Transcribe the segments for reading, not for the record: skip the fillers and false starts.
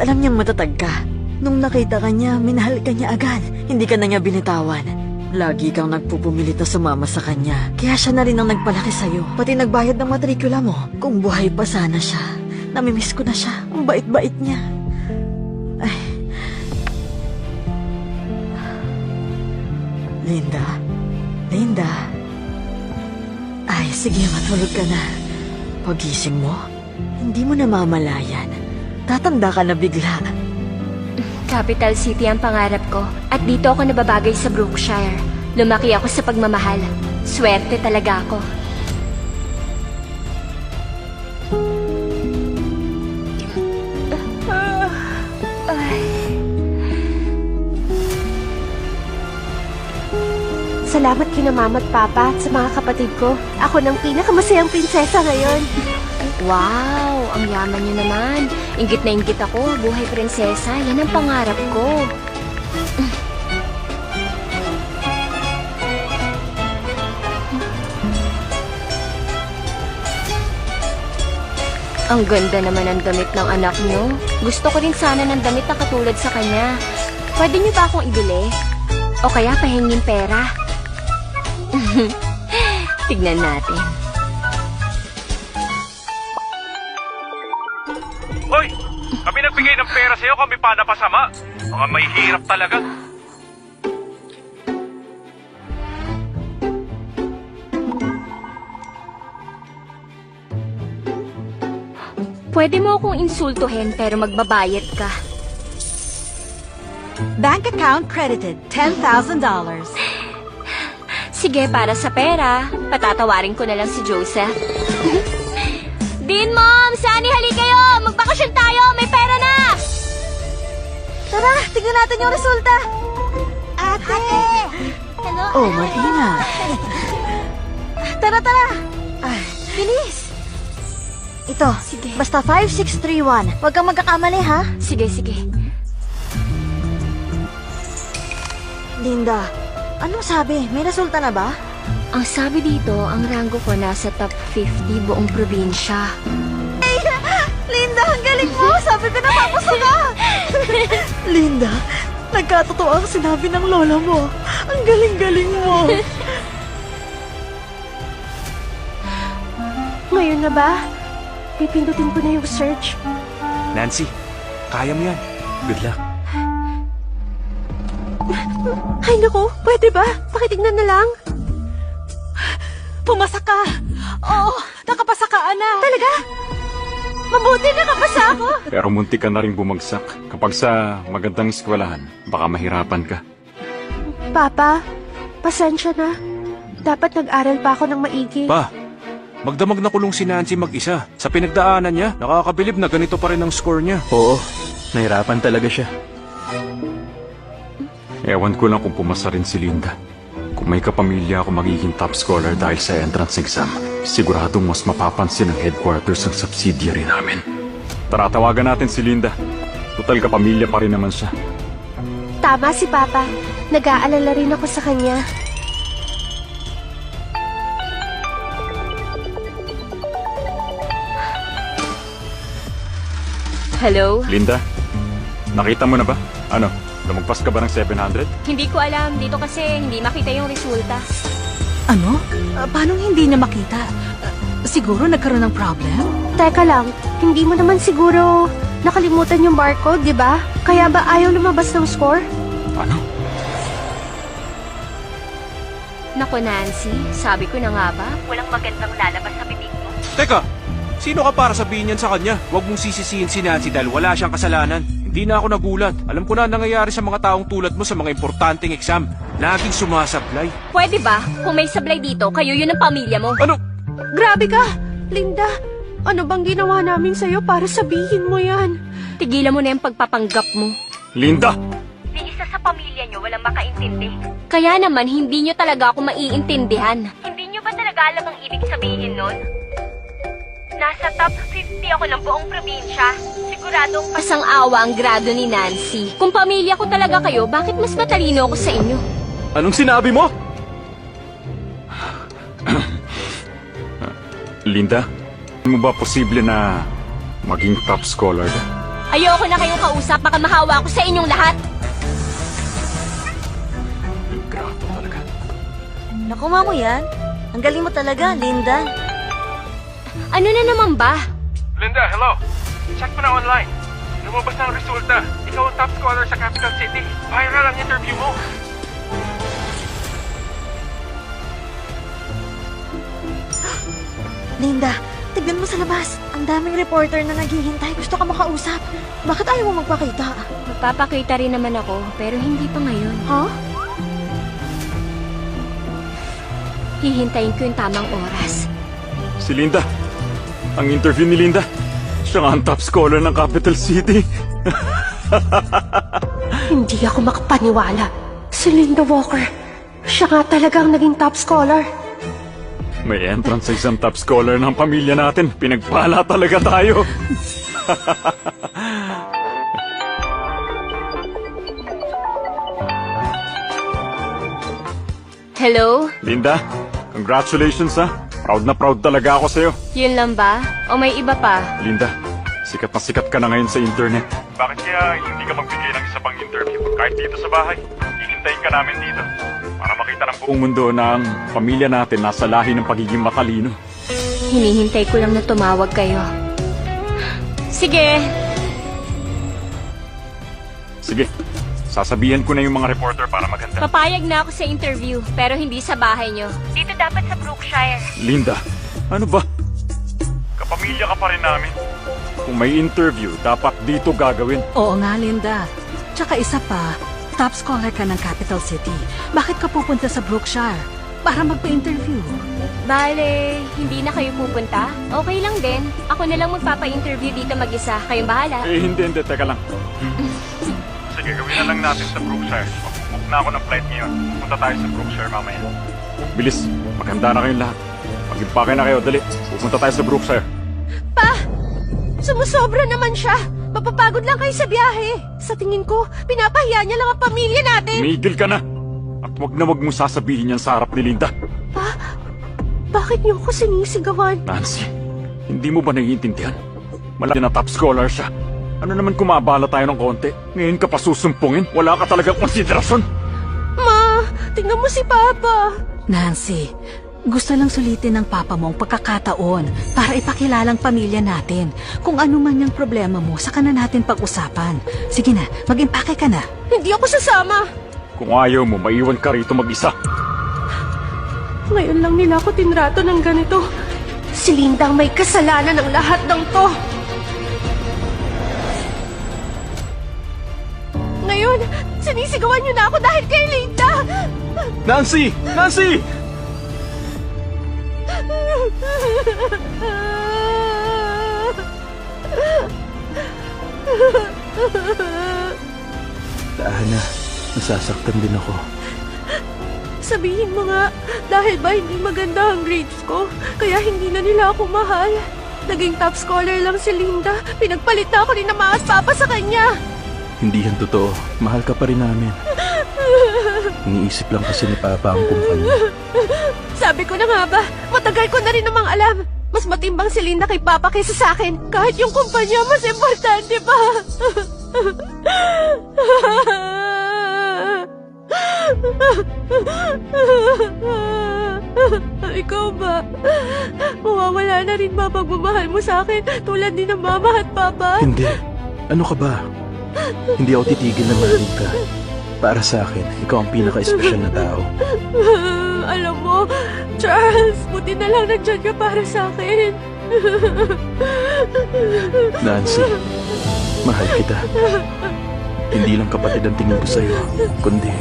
alam niyang matatag ka. Nung nakita ka niya, minahal ka niya agad. Hindi ka na niya binitawan. Lagi kang nagpupumilit na sumama sa kanya. Kaya siya na rin ang nagpalaki sa'yo. Pati nagbayad ng matrikula mo. Kung buhay pa sana siya. Namimiss ko na siya. Ang bait-bait niya. Ay. Linda. Ay, sige, matulog ka na. Pagising mo, hindi mo namamalayan. Tatanda ka na bigla. Capital City ang pangarap ko at dito ako nababagay sa Brookshire. Lumaki ako sa pagmamahal. Swerte talaga ako. Salamat kina Mama at Papa at sa mga kapatid ko. Ako ng pinakamasayang prinsesa ngayon. Wow, ang yaman niyo naman. Inggit na inggit ako, buhay prinsesa. Yan ang pangarap ko. Ang ganda naman ng damit ng anak niyo. Gusto ko rin sana ng damit na katulad sa kanya. Pwede niyo ba akong ibili? O kaya pahingin pera? Tignan natin. Hoy! Kami nagbigay ng pera sa'yo, kami pa napasama. Mga may hirap talaga. Pwede mo akong insultuhin pero magbabayad ka. Bank account credited, $10,000. Sige, para sa pera, patatawarin ko na lang si Joseph. Dean, Mom! Sunny, hali kayo! Magbakasyon tayo! May pera na! Tara, tignan natin yung resulta. Ate! Hello, Oh, Marina. Tara! Bilis! Ito, Sige. basta 5631. Huwag kang magkakamali, ha? Sige. Linda, anong sabi? May resulta na ba? Ang sabi dito, ang rango ko nasa top 50 buong probinsya. Ay, Linda, ang galing mo! Sabi ko na papuso ka! Linda, nagkatotoo ang sinabi ng lola mo. Ang galing-galing mo. Ngayon na ba? Pipindutin ko na yung search. Nancy, kaya mo yan. Good luck. Ay naku, pwede ba? Pakitignan na lang. Pumasa ka! Oo, nakapasa ka, anak! Talaga? Mabuti nakapasa ako. Pero munti ka na rin bumagsak. Kapag sa magandang eskwelahan, baka mahirapan ka. Papa, pasensya na. Dapat nag-aral pa ako ng maigi. Pa, magdamag na kulong si Nancy mag-isa. Sa pinagdaanan niya, nakakabilib na ganito pa rin ang score niya. Oo, nahirapan talaga siya. Ewan ko lang kung pumasa rin si Linda. Kung may kapamilya ako magiging top scholar dahil sa entrance exam, siguradong mas mapapansin ang headquarters ng subsidiary namin. Tara, tawagan natin si Linda. Total kapamilya pa rin naman siya. Tama si Papa. Nag-aalala rin ako sa kanya. Hello? Linda, nakita mo na ba? Ano, lumagpas ka ba ng 700? Hindi ko alam. Dito kasi hindi makita yung resulta. Ano? Paano hindi na makita? Siguro nagkaroon ng problem? Teka lang, hindi mo naman siguro nakalimutan yung barcode, di ba? Kaya ba ayaw lumabas ng score? Ano? Naku, Nancy, sabi ko na nga ba, walang magandang lalabas sa bibig mo. Teka, sino ka para sabihin yan sa kanya? Huwag mong sisisihin si Nancy dahil wala siyang kasalanan. Hindi na ako nagulat. Alam ko na ang nangyayari sa mga taong tulad mo sa mga importanteng exam. Laging sumasablay. Pwede ba? Kung may sablay dito, kayo yun ang pamilya mo. Ano? Grabe ka! Linda, ano bang ginawa namin sa'yo para sabihin mo yan? Tigilan mo na yung pagpapanggap mo. Linda! Ni isa sa pamilya nyo walang makaintindi. Kaya naman, hindi nyo talaga ako maiintindihan. Hindi nyo ba talaga alam ang ibig sabihin nun? Nasa top 50 ako ng buong probinsya. Siguradong pasang-awa ang grado ni Nancy. Kung pamilya ko talaga kayo, bakit mas matalino ako sa inyo? Anong sinabi mo? Linda, mo ba posible na maging top scholar ka? Ayoko na kayong kausap, baka mahawa ako sa inyong lahat. Ingrato talaga. Nakuha mo yan? Ang galing mo talaga, Linda. Ano na naman ba? Linda, hello. Check mo na online. Lumabas na ang resulta. Ikaw ang top scholar sa Capital City. Viral ang interview mo. Linda, tignan mo sa labas. Ang daming reporter na naghihintay. Gusto ka makausap. Bakit ayaw mo magpakita? Magpapakita rin naman ako, pero hindi pa ngayon. Huh? Hihintayin ko yung tamang oras. Si Linda. Ang interview ni Linda. Siya nga ang top scholar ng Capital City. Hindi ako makapaniwala. Si Linda Walker. Siya nga talagang naging top scholar. May entrance sa isang top scholar ng pamilya natin. Pinagpala talaga tayo. Hello? Linda, congratulations ha. Proud na proud talaga ako sa'yo. Yun lang ba? O may iba pa? Linda, sikat na sikat ka na ngayon sa internet. Bakit kaya hindi ka magbigay ng isa pang interview? Kahit dito sa bahay, hihintayin ka namin dito. Para makita ng buong mundo na ang pamilya natin nasa lahi ng pagiging matalino. Hinihintay ko lang na tumawag kayo. Sige. Sige, sasabihan ko na yung mga reporter para maganda. Papayag na ako sa interview, pero hindi sa bahay nyo. Dito dapat sa Brookshire. Linda, ano ba? Kapamilya ka pa rin namin. Kung may interview, dapat dito gagawin. Oo nga, Linda. Tsaka isa pa, top scholar ka ng Capital City. Bakit ka pupunta sa Brookshire? Para magpa-interview. Bale, hindi na kayo pupunta? Okay lang din. Ako na lang magpapa-interview dito mag-isa. Kayong bahala. Hindi, teka lang. Sige, gawin na lang natin sa Brookshire. Mag-book na ako ng flight ngayon. Punta tayo sa Brookshire mamaya. Bilis, maganda na kayong lahat. Mag-impake na kayo, dali. Pupunta tayo sa Brookshire. Pa! Sumusobra naman siya. Mapapagod lang kayo sa biyahe. Sa tingin ko, pinapahiya niya lang ang pamilya natin. Migil ka na! At wag na wag mo sasabihin yan sa harap ni Linda. Pa, bakit niyo ako sinisigawan? Nancy, hindi mo ba naiintindihan? Malaki na top scholar siya. Ano naman kumabala tayo ng konti? Ngayon ka pa susumpungin? Wala ka talagang konsiderasyon? Ma, tingnan mo si Papa. Nancy, gusto lang sulitin ng papa mo ang pagkakataon para ipakilalang pamilya natin. Kung ano man yung problema mo, saka na natin pag-usapan. Sige na, mag-impake ka na. Hindi ako sasama. Kung ayaw mo, maiwan ka rito mag-isa. Ngayon lang nila ako tinrato ng ganito. Si Linda ang may kasalanan ng lahat ng to. Ngayon, sinisigawan niyo na ako dahil kay Linda. Nancy! Nancy! Tahan na. Nasasaktan din ako. Sabihin mo nga, dahil ba hindi maganda ang grades ko, kaya hindi na nila ako mahal. Naging top scholar lang si Linda. Pinagpalit na ako ni Mama at Papa sa kanya. Hindi yan totoo. Mahal ka pa rin namin. Iniisip lang kasi ni Papa ang kumpanya. Sabi ko na nga ba, matagal ko na rin namang alam. Mas matimbang si Linda kay Papa kaysa sa akin. Kahit yung kumpanya, mas importante pa. Ikaw ba? Mawawala na rin ba pagmamahal mo sa akin tulad din ng Mama at Papa? Hindi. Ano ka ba? Hindi ako titigil na mahalin ka. Para sa akin, ikaw ang pinaka-espesyal na tao. Alam mo, Charles, buti na lang nandyan ka para sa akin. Nancy, mahal kita. Hindi lang kapatid ang tingin ko sa'yo, kundi...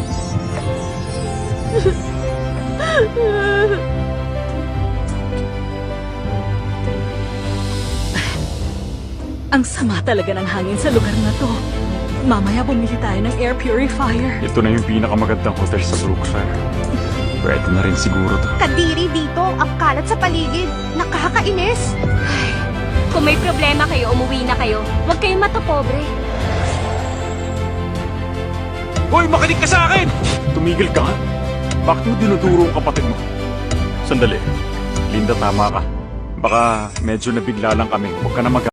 Ang sama talaga ng hangin sa lugar na to. Mamaya bumili tayo ng air purifier. Ito na yung pinakamagandang hotel sa Brookshire. Pwede na rin siguro to. Kadiri dito, ang kalat sa paligid. Nakakainis. Kung may problema kayo, umuwi na kayo. Huwag kayong matopobre. Hoy, makinig ka sa akin! Tumigil ka nga. Bakit mo dinuduro ang kapatid mo? Sandali. Linda, tama ka. Baka medyo nabigla lang kami. Huwag ka na